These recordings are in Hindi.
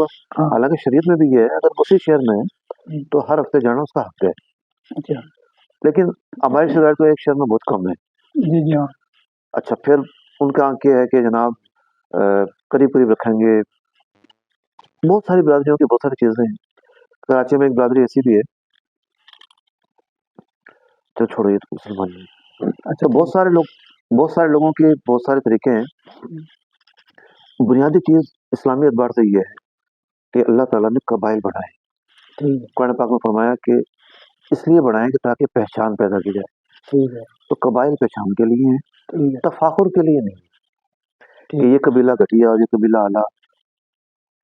हाँ। हालांकि शरीयत में भी ये है, अगर उसी शहर में है तो हर हफ्ते जाना उसका हक है, अच्छा लेकिन हमारी शराय तो एक शहर में बहुत कम है। जी जी हाँ अच्छा, फिर उनका आंके है कि जनाब करीब करीब रखेंगे। बहुत सारी बिरादरियों की बहुत सारी चीजें हैं। कराची में एक बिरादरी ऐसी भी है, तो छोड़ो, ये तो मुसलमान है। अच्छा तो बहुत सारे लोगों के बहुत सारे तरीके हैं। बुनियादी चीज इस्लामी एतबार से ये है कि अल्लाह ताला ने कबाइल बढ़ाए। ठीक है कुरान पाक में फरमाया कि इसलिए बढ़ाएं कि ताकि पहचान पैदा की जाए। ठीक है तो कबाइल पहचान के लिए हैं, ठीक है तफाखुर के लिए नहीं कि ठीक ये कबीला घटिया और ये कबीला आला।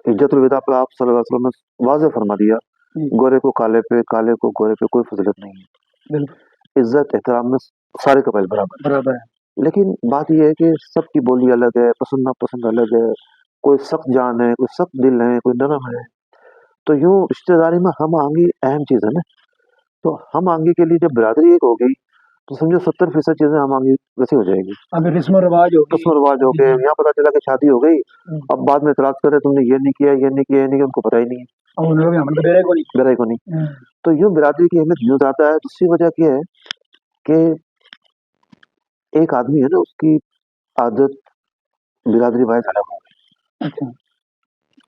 हिज्जतुल विदा पे आप सल्लल्लाहु अलैहि वसल्लम ने वाज़ेह फरमा दिया, जी गोरे को काले पे, काले को गोरे पे कोई फजीलत नहीं है। बिल्कुल इज्जत एहतराम में सारे कबाइल बराबर बराबर है है। लेकिन बात यह है कि सबकी बोली अलग है, पसंद नापसंद अलग है। कोई सख्त जान है, कोई सख्त दिल है, कोई नरम है। तो यूं रिश्तेदारी में हम आंगी अहम चीज है ना। तो हम आंगी के लिए जब बिरादरी एक हो गई, तो समझो 70% चीजें हम आंगी वैसी हो जाएगी। अब रस्म रिवाज होगी रस्म रिवाज हो जी गए, जी यहाँ पता चला कि शादी हो गई, हम्म, अब बाद में इतराज करे तुमने ये नहीं किया, ये नहीं किया, ये नहीं किया, उनको पता ही नहीं है, अब उन लोगों के हमने तो बेरे को नहीं गरे को नहीं। तो यूं बिरादरी की अहमियत यूं ज्यादा है। दूसरी वजह क्या है कि एक आदमी है ना, उसकी आदत बिरादरी वाइज अलग हो अच्छा गई।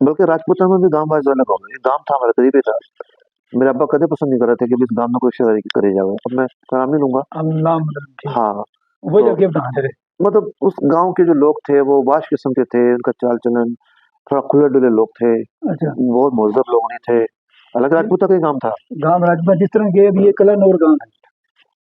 बल्कि राजपूता में भी गांव वाइज अलग हो गई। गांव था हमारे करीब ही था। मेरे अब्बा कदे पसंद नहीं कर रहे थे कि इस गांव में कोई रिश्तेदारी करे जाए। अब मैं नाम नहीं लूंगा। अब नाम मतलब ठीक हाँ, वो तो जगह बता दे मतलब उस गांव के जो लोग थे वो बाश किस्म के थे, उनका चाल चलन थोड़ा खुले डुले लोग थे, अच्छा बहुत महजब लोग नहीं थे। हालांकि राजपूता का ही काम था। गांव राजपा जिस तरह के अभी ये कलानौर गांव है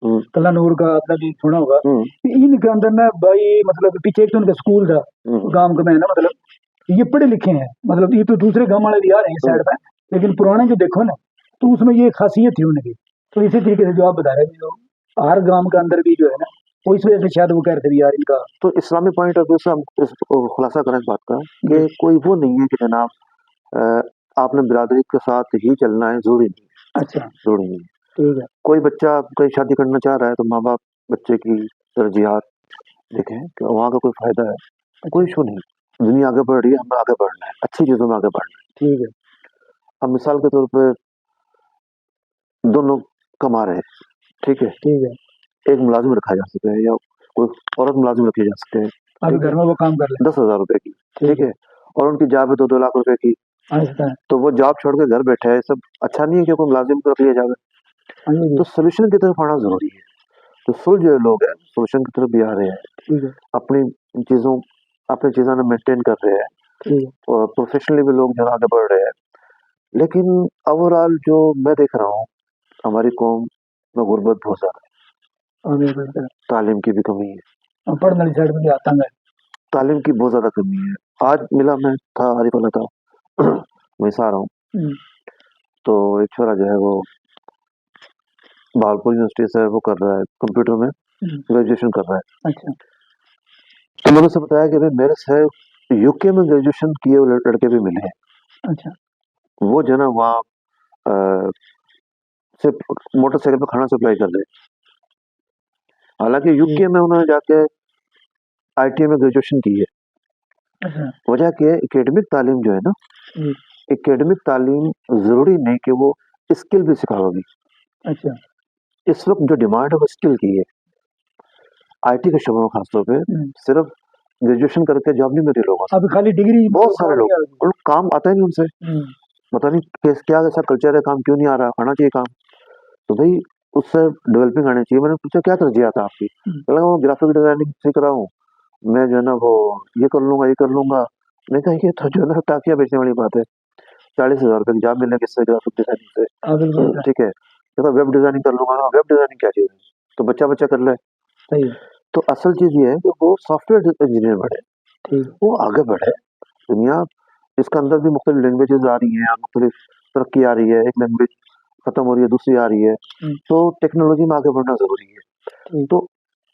हम्म, कलानौर का आपने भी सुना होगा हम्म, इनके अंदर ना भाई मतलब पीछे एक तो उनका स्कूल था हम्म, गांव का में ना मतलब ये पढ़े लिखे हैं मतलब ये तो दूसरे गांव वाले भी आ रहे हैं इस साइड पे लेकिन पुराने जो देखो ना तो उसमें ये खासियत थी उनकी तो इसी तरीके से जो आप बता रहे हैं जो हर गांव के अंदर भी जो है ना वो इस वजह से शायद वो कह रहे थे भी यार इनका तो इस्लामी पॉइंट ऑफ व्यू से हम खुलासा करें इस बात का जी कि कोई वो नहीं है कि जनाब आपने बिरादरी के साथ ही चलना है, जरूरी नहीं है, अच्छा जरूरी नहीं है। ठीक है कोई बच्चा कहीं शादी करना चाह रहा है तो माँ बाप बच्चे की तरजीहात देखें कि वहाँ का कोई फायदा है, कोई अच्छा इशू नहीं। दुनिया आगे बढ़ रही है, हमें आगे बढ़ना है, अच्छी चीजों में आगे बढ़ना है। ठीक है अब मिसाल के तौर पे दोनों कमा रहे हैं, ठीक है, ठीक है एक मुलाजिम रखा जा सकता है या कोई औरत मुलाजिम रखे जा सकते हैं, अब ठीक है, घर में वो काम कर ले 10,000 रुपए की, ठीक ठीक है है, और उनकी जॉब है 2-2 लाख रुपए की। अच्छा तो वो जॉब छोड़ के घर बैठे है, सब अच्छा नहीं है कि कोई मुलाजिम को रख लिया जाए। हाँ जी तो सोल्यूशन की तरफ आना जरूरी है। तो सुल जो लोग हैं सोल्यूशन की तरफ भी आ रहे हैं, ठीक है अपनी चीजों अपनी चीजों में मेंटेन कर रहे हैं, ठीक है और प्रोफेशनली भी लोग जो आगे बढ़ रहे हैं। लेकिन ओवरऑल जो मैं देख रहा हूँ, हमारी कौम में गुर्बत बहुत ज्यादा और है, तालीम की भी कमी है, पढ़ने वाली साइड में भी आता है तालीम की बहुत ज्यादा कमी है। आज मिला, मैं था आरिफ वाला था वहीं से आ रहा हूँ। हम्म, तो एक छोरा जो है वो भागलपुर यूनिवर्सिटी से वो कर रहा है, कंप्यूटर में ग्रेजुएशन कर रहा है। अच्छा तो मैंने उसे बताया कि भाई मेरे से यूके में ग्रेजुएशन किए हुए लड़के भी मिले हैं। अच्छा वो जो है ना वहाँ अ, सिर्फ मोटरसाइकिल पे खाना सप्लाई कर रहे हैं। हालांकि यूके में उन्होंने जाके आईटीआई में ग्रेजुएशन की है। अच्छा वजह क्या है, एकेडमिक तालीम जो है ना, जी, एकेडमिक तालीम जरूरी नहीं कि वो स्किल भी सिखाओगी। अच्छा इस वक्त जो डिमांड है वो स्किल की है, आईटी के शोबे में खासतौर पे। सिर्फ ग्रेजुएशन करके जॉब नहीं मिल रही लोगों अब खाली डिग्री को, बहुत सारे लोग और काम आता ही नहीं उनसे। पता नहीं क्या ऐसा कल्चर है, काम क्यों नहीं आ रहा, आना चाहिए काम। तो भाई उससे डेवलपिंग आनी चाहिए। मैंने पूछा क्या तरजीह था आपकी, बोला वो ग्राफिक डिजाइनिंग सीख रहा हूँ मैं, जो है ना वो ये कर लूंगा, ये कर लूंगा। मैं कहा ये तो जो है ना टाकिया बेचने वाली बात है। 40,000 रुपए की जॉब मिलने किससे, ग्राफिक डिजाइनिंग से, ठीक है। देखो वेब डिजाइनिंग कर लूंगा ना, वेब डिजाइनिंग क्या चीज है, तो बच्चा बच्चा कर ले। सही है तो असल चीज ये है कि वो सॉफ्टवेयर इंजीनियर बढ़े, ठीक वो आगे बढ़े। दुनिया इसके अंदर भी मुख्तलिफ लैंग्वेजेस आ रही हैं, मुख्तलिफ तरक्की आ रही है, एक लैंग्वेज खत्म हो रही है, दूसरी आ रही है। तो टेक्नोलॉजी में आगे बढ़ना जरूरी है। तो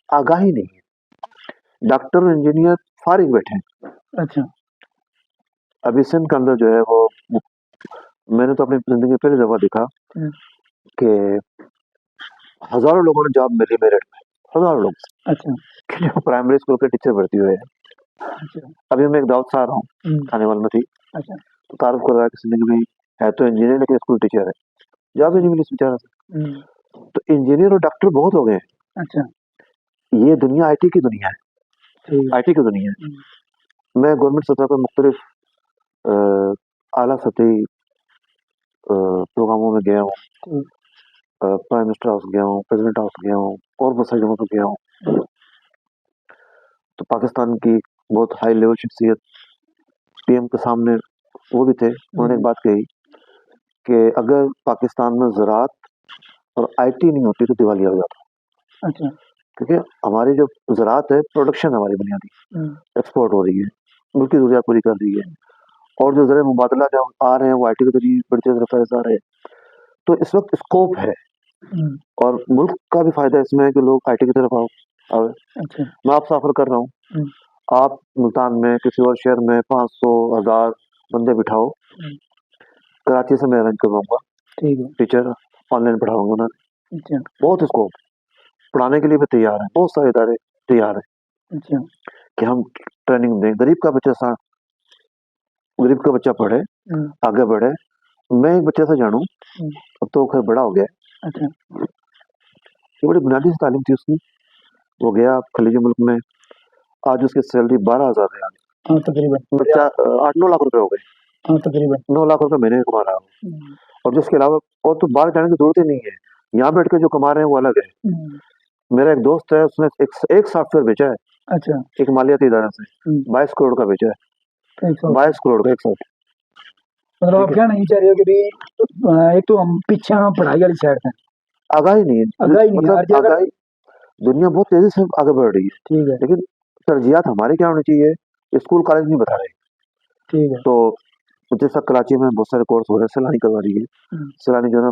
आगाही नहीं है, डॉक्टर और इंजीनियर फारिग बैठे हैं। अच्छा अभी सिंध के अंदर जो है वो, मैंने तो अपनी जिंदगी में पहली दफा देखा कि हजारों लोगों ने जॉब मिली मेरठ में, हजारों लोग, अच्छा कि जो प्राइमरी स्कूल के टीचर भर्ती हुए हैं। अच्छा अभी मैं एक दावत से आ रहा हूँ, खाने वाले में थी। अच्छा तो तारुफ कर रहा है किसी ने कि भाई है तो इंजीनियर लेकिन स्कूल टीचर है, जॉब ही नहीं मिली इस बेचारा से। तो इंजीनियर और डॉक्टर बहुत हो गए हैं। अच्छा ये दुनिया आईटी की दुनिया है, ठीक है। आईटी की दुनिया है। मैं गवर्नमेंट सतह पर मुख्तलिफ आला सतही प्रोग्रामों में गया हूँ, हम्म, प्राइम मिनिस्टर हाउस गया हूँ, प्रेसिडेंट हाउस गया हूँ और बहुत सारी जगहों पर गया हूँ। तो पाकिस्तान की बहुत हाई लेवल शख्सियत पीएम के सामने वो भी थे, उन्होंने एक बात कही कि अगर पाकिस्तान में ज़राअत और आईटी नहीं होती तो दिवालिया हो जाता। अच्छा क्योंकि हमारी जो ज़राअत है प्रोडक्शन हमारी बुनियादी एक्सपोर्ट हो रही है, मुल्क की ज़रूरियात पूरी कर रही है, और जो ज़र मुबादला जब आ रहे हैं वो आईटी के जरिए बड़ी तेज रफ्तार से आ रहे हैं। तो इस वक्त स्कोप है और मुल्क का भी फायदा इसमें है कि लोग आईटी की तरफ आवे। अच्छा मैं आपसे ऑफर कर रहा हूँ, आप मुल्तान में किसी और शहर में 500,000 बंदे बिठाओ, कराची से मैं अरेंज करवाऊंगा, ठीक है। टीचर ऑनलाइन पढ़ाऊंगा ना, अच्छा बहुत स्कोप, पढ़ाने के लिए भी तैयार है, बहुत सारे इदारे तैयार है अच्छा कि हम ट्रेनिंग दें। गरीब का बच्चा पढ़े, आगे बढ़े। मैं एक बच्चे से जानूं, अब तो खैर बड़ा हो गया, अच्छा ये बड़ी बुनियादी सी तालीम थी उसकी, वो गया खलीजी मुल्क में, आज उसकी सैलरी 12,000 है, हाँ तकरीबन बच्चा 8-9 लाख रुपए हो गए, हाँ तकरीबन 9 लाख रुपए महीने में कमा रहा हूँ। और जिसके अलावा और तो बाहर जाने की जरूरत ही नहीं है, यहाँ बैठ के जो कमा रहे हैं वो अलग है। मेरा एक दोस्त है, उसने एक सॉफ्टवेयर बेचा है, अच्छा एक मालियाती इदारा से 22 करोड़ का बेचा है, 22 करोड़ का एक सॉफ्टवेयर। मतलब आप क्या नहीं चाह रहे हो कि भाई एक तो हम पीछे हम पढ़ाई वाली साइड में आगाही नहीं है, आगाही नहीं है, हर मतलब जगह आगाही, दुनिया बहुत तेजी से आगे बढ़ रही है, ठीक है लेकिन तरजीहात हमारी क्या होनी चाहिए, स्कूल कॉलेज नहीं बता रहे। ठीक है। तो जैसा कराची में बहुत सारे कोर्स हो रहे हैं, सैलानी करवा रही है, सैलानी जो है ना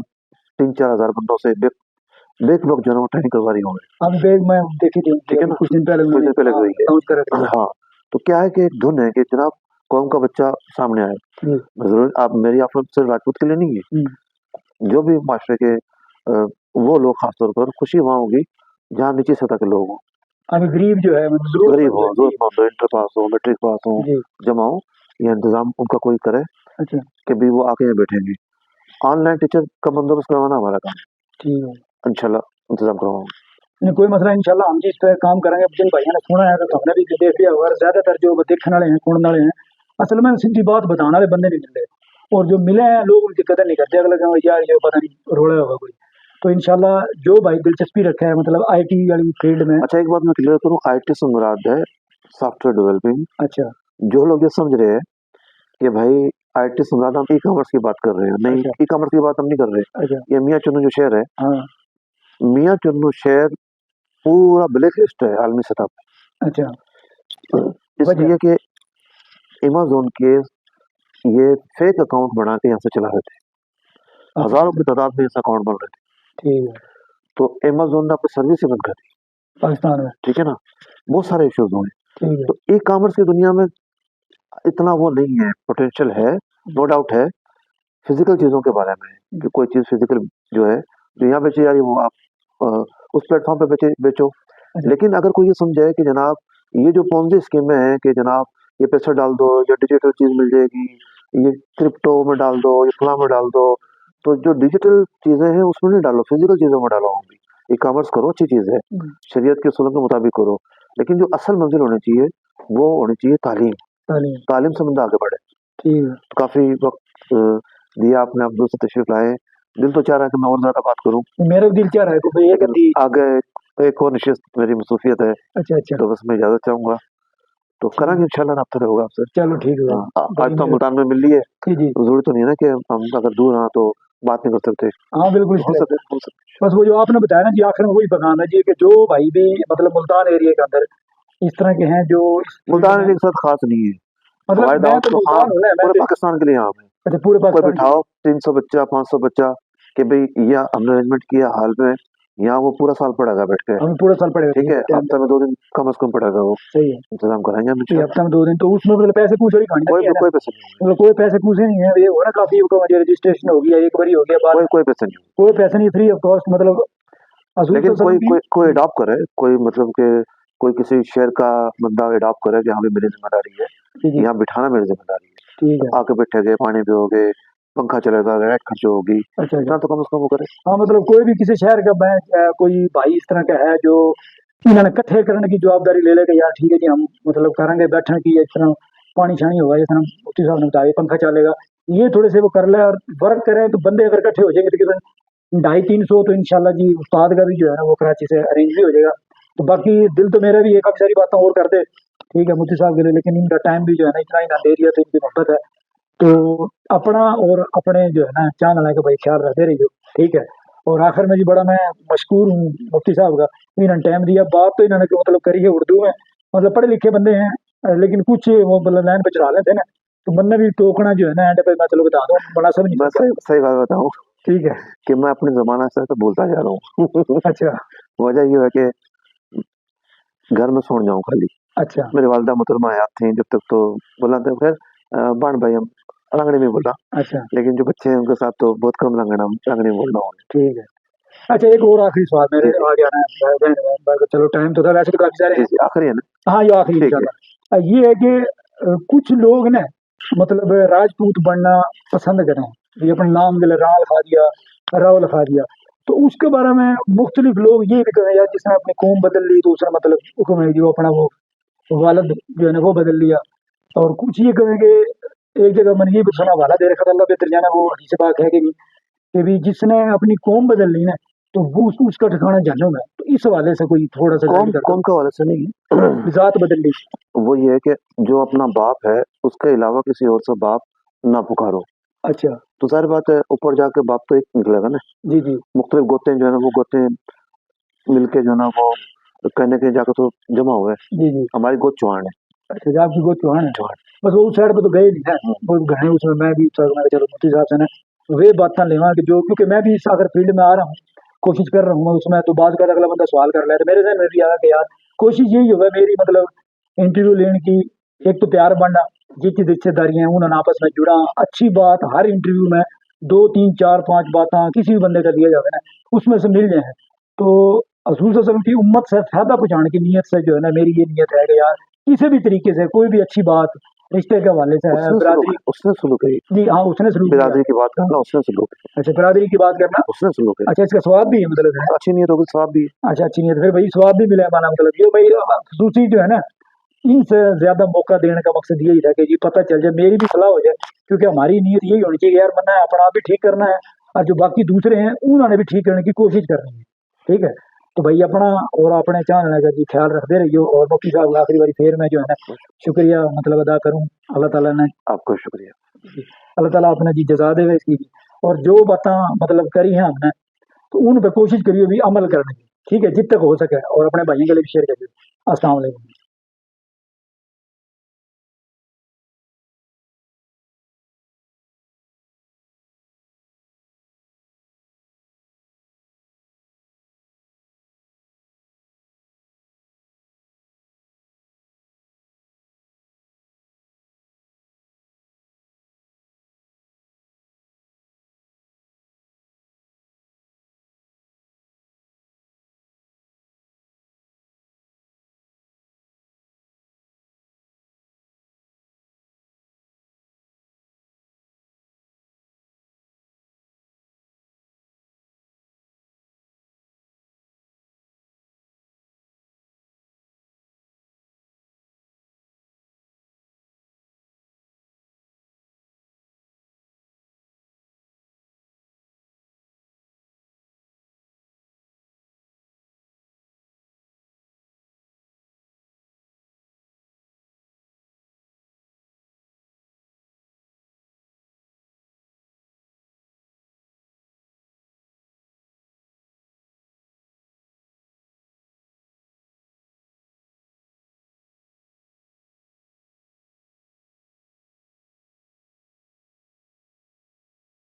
3-4 हजार बंदों से बेक वक्त जो है ना वो ट्रेनिंग करवा रही होंगे, अभी बैग मैं देखी थी ठीक है ना, कुछ दिन पहले कुछ उन्होंने दिन पहले हुई है। अनाउंस कर रखा था। हाँ, तो क्या है कि एक धुन है कि जनाब कौम का बच्चा सामने आए, जरूर आप मेरी ऑफर सिर्फ राजपूत के लिए नहीं है, जो भी माशरे के वो लोग खासतौर पर खुशी वहाँ होगी जहाँ नीचे सतह के लोग हों, अभी गरीब जो है मतलब गरीब हो, जरूरतमंद हो, इंटर पास हो, मैट्रिक पास हो, जमा हो, ये इंतजाम उनका कोई करे अच्छा कि भी वो आके यहाँ बैठेंगे। ऑनलाइन टीचर का बंदोबस्त करवाना हमारा काम, ठीक है, इंशाल्लाह इंतजाम करवाऊंगा। नहीं कोई मसला, इंशाल्लाह हम जिस पे काम करेंगे, जिन भाइयों ने सुना है तो हमने भी देख लिया होगा। ज्यादातर जो देखने वाले हैं सुनने वाले हैं, असल में सीधी बात बताने वाले बंदे नहीं मिल रहे, और जो मिले हैं लोग उनकी कदर नहीं करते, अगले कहते यार ये पता नहीं रोड़ा होगा कोई। तो इंशाल्लाह जो भाई दिलचस्पी रखे है मतलब आईटी वाली फील्ड में। अच्छा एक बात मैं क्लियर करूँ, आईटी से मुराद है सॉफ्टवेयर डेवलपिंग। अच्छा जो लोग ये समझ रहे हैं कि भाई आईटी से मुराद हम ई कॉमर्स की बात कर रहे हैं, नहीं, ई कॉमर्स की बात हम नहीं कर रहे। अच्छा ये मियाँ चुन्नू जो शहर है, हाँ मियाँ चुन्नू शहर पूरा ब्लैक लिस्ट है आलमी सतह पर, अच्छा इसलिए कि अमेज़न के ये फेक अकाउंट बना के यहाँ से चला रहे थे, हजारों की तादाद में ऐसे अकाउंट बन रहे थे। ठीक है, तो अमेज़न ने अपनी सर्विस ही बंद कर दी पाकिस्तान में, ठीक है ना, बहुत सारे इश्यूज हुए। ठीक है, तो ई कॉमर्स की दुनिया में इतना वो नहीं है, पोटेंशियल है, नो डाउट है, फिजिकल चीजों के बारे में कि कोई चीज फिजिकल जो है जो यहाँ बेची जा रही है वो आप उस प्लेटफॉर्म पे बेचो। लेकिन अगर कोई ये समझे कि जनाब ये जो पोंजी स्कीमें हैं कि जनाब ये पैसा डाल दो या डिजिटल चीज मिल जाएगी, ये क्रिप्टो में डाल दो, ये फला में डाल दो, तो जो डिजिटल चीजें हैं उसमें नहीं डालो, फिजिकल चीजों में डालो। ई कॉमर्स करो, अच्छी चीज है, शरीयत के उसूलों के मुताबिक करो, लेकिन जो असल मंजिल होनी चाहिए वो होनी चाहिए तालीम, तालीम से बंदा आगे बढ़े। ठीक है, तो काफी वक्त दिया आपने, आप दूर से तशरीफ लाए, दिल तो चाह रहा है कि मैं और ज्यादा बात करूं, मेरा भी दिल चाह रहा है कि भाई एक आधी आगे एक और नशिस्त मेरी मसरूफियत है, अच्छा अच्छा तो बस मैं इजाजत चाहूंगा, तो करेंगे इंशाल्लाह, रब्ता होगा आपसे। चलो ठीक है आज तो मुल्तान में मिल लिए, जी जी जरूरी तो नहीं है ना कि हम अगर दूर हाँ तो बात नहीं कर सकते, हाँ बिल्कुल हो सकते। बस वो जो आपने बताया ना जी आखिर में वही बताना जी कि जो भाई भी मतलब मुल्तान एरिया के अंदर इस तरह के हैं जो मुल्तान एरिया के साथ खास नहीं है, मतलब हमारी मैं दावत तो तो मुल्तान आम हूँ ना, पूरे पाकिस्तान के लिए आम है। अच्छा पूरे कोई पाकिस्तान बिठाओ 300 बच्चा 500 बच्चा कि भाई यह हमने अरेंजमेंट किया हाल में, यहाँ वो पूरा साल पढ़ेगा बैठ के, हम पूरा साल पढ़ेगा, ठीक है, हफ्ते में 2 दिन कम से कम पढ़ेगा, वो सही है, इंतजाम कराएंगे हम हफ्ते में 2 दिन। तो उसमें मतलब पैसे पूछ वाली खानी नहीं है ना, कोई पैसे नहीं, मतलब कोई पैसे पूछे नहीं है, ये हो ना काफी रजिस्ट्रेशन हो गया एक बार हो गया बाद, कोई पैसे नहीं, कोई पैसे नहीं, फ्री ऑफ कॉस्ट मतलब असूल लेकिन तो सब कोई अडॉप्ट करे, कोई मतलब के कोई किसी शहर का बंदा अडॉप्ट करे कि हाँ भाई मेरी जिम्मेदारी है, यहाँ बिठाना मेरी जिम्मेदारी है, ठीक है। आके बैठे गए, पानी पियोगे, पंखा चलेगा, लाइट खर्च होगी, अच्छा इतना अच्छा। तो कम से कम वो करे। हाँ मतलब कोई भी किसी शहर का बैंक कोई भाई इस तरह का है जो इन्होंने इकट्ठे करने की जवाबदारी ले लेगा, यार ठीक है जी हम मतलब करेंगे बैठने की, इस तरह पानी छानी होगा, जिस तरह मुफ्ती साहब ने बताया पंखा चलेगा, ये थोड़े से वो कर ले और वर्क करें, तो बंदे अगर इकट्ठे हो जाएंगे तकरीबन 250-300, तो इंशाल्लाह जी उस्ताद का भी जो है ना वो कराची से अरेंज भी हो जाएगा। तो बाकी दिल तो मेरा भी है, काफी सारी बातें और करते, ठीक है मुफ्ती साहब के लिए, लेकिन इनका टाइम भी जो है ना इतना ही ना दे दिया, तो इनकी मोहब्बत है। तो अपना और अपने जो है ना चांद वाला का भाई ख्याल रखते रहिए, ठीक है। और आखिर में जी बड़ा मैं मशकूर हूँ मुफ्ती साहब का, इन्होंने टाइम दिया, बात तो इन्होंने मतलब करी है उर्दू में, मतलब पढ़े लिखे बंदे हैं, लेकिन कुछ वो मतलब लाइन पे चढ़ा लेते हैं ना, तो बंदा भी टोकना जो है ना एंड पे मैं चलो बता दूं बड़ा सब नहीं मैं सकता। सही सही बात बताऊं ठीक है। कि मैं अपने जमाना से तो भूलता जा रहा हूँ। अच्छा वजह ये है कि घर में सो जाऊं खाली। अच्छा मेरी वालिदा मोहतरमा हयात थी जब तक, तो बोला था खैर बाण भाई हम लंगड़े में बोला, अच्छा। लेकिन जो बच्चे हैं उनके साथ तो बहुत कम लंगड़े में बोल रहा हूँ। ठीक है। अच्छा एक और आखिरी सवाल मेरे जी जी आ गया ना चलो टाइम तो था, वैसे तो काफी सारे जी हैं। जी, आखिरी है ना। हाँ ये आखिरी ठीक है। इंशाल्लाह ये है कि कुछ लोग ना मतलब राजपूत बनना पसंद करें, ये अपने नाम के लिए राल खा दिया, रावल खा दिया, तो उसके बारे में मुख्तलिफ लोग ये भी कहें यार जिसने अपनी कौम बदल ली तो उसने मतलब हुक्म है जो अपना वो वालद जो है ना वो बदल लिया। और कुछ ये कहेंगे, एक जगह मैंने ये भी सुना, वाला दे रखा अल्लाह बेहतर जाना, वो हदीस पाक है कि भी जिसने अपनी कौम बदल ली ना तो वो उसका ठिकाना जहन्नुम है। तो इस हवाले से कोई थोड़ा सा कौम गाइड कर दो। कौम का वाले से नहीं है। जात बदल ली। वो ये है कि जो अपना बाप है उसके अलावा किसी और से बाप ना पुकारो। अच्छा। तो सारी बात है, ऊपर जाके बाप तो एक निकलेगा ना। जी जी। मुख्तलिफ गोते जो है ना वो गोते मिलके जो है ना वो कहने के जाकर तो जमा हुए। जी जी। हमारी गोद चौहान है। अच्छा जब आपकी गोद चौहान है, चौहान। बस वो उस साइड पे तो गए नहीं है, वो घने उसमें मैं भी मैं चलो मुफ्ती साहब से ना वे बातें लेवा कि जो, क्योंकि मैं भी इस अगर फील्ड में आ रहा हूँ, कोशिश कर रहा हूँ मैं उसमें, तो बाद का अगला बंदा सवाल कर ले तो मेरे जहन में भी आया कि यार कोशिश यही होगा मेरी मतलब इंटरव्यू लेने की, एक तो प्यार बनना, जितनी रिश्तेदारियां हैं उन्होंने आपस में जुड़ा, अच्छी बात हर इंटरव्यू में 2 3 4 5 बातें किसी भी बंदे का दिया जावे ना उसमें से मिल जाए, तो रसूल सल्लल्लाहु अलैहि वसल्लम की उम्मत से फायदा पहुंचाने की नीयत से जो है ना मेरी ये नीयत है कि यार किसी भी तरीके से कोई भी अच्छी बात रिश्ते के हवाले से है, बिरादरी। उसने सुलूक करी। जी हाँ उसने सलूक किया। बिरादरी की बात करना उसने सुलूक करी। अच्छा बिरादरी की बात करना। उसने सुलूक करी। अच्छा इसका स्वाब भी है मतलब है। अच्छी नीयत होगी स्वाब भी है। अच्छा अच्छी नीयत, फिर भाई स्वाब भी मिला है माना मतलब ये भाई खसूसी जो है ना इनसे ज्यादा मौका देने का मकसद यही था कि जी पता चल जाए, मेरी भी सलाह हो जाए, क्योंकि हमारी नीयत यही होनी चाहिए यार मना अपना आप भी ठीक करना है और जो बाकी दूसरे हैं उन्होंने भी ठीक करने की कोशिश करनी है, ठीक है। तो भाई अपना और अपने चाहने का जी ख्याल रखते रहियो, और मुफ्ती साहब का आखिरी बारी फिर मैं जो है ना शुक्रिया मतलब अदा करूँ, अल्लाह ताला ने आपको शुक्रिया। अल्लाह ताला अपना जी जजा देवे इसकी, और जो बातें मतलब करी हैं हमने तो उन पर कोशिश करिए भी अमल करने की, ठीक है जित तक हो सके, और अपने भाइयों के लिए भी शेयर करिए। अस्सलाम वालेकुम।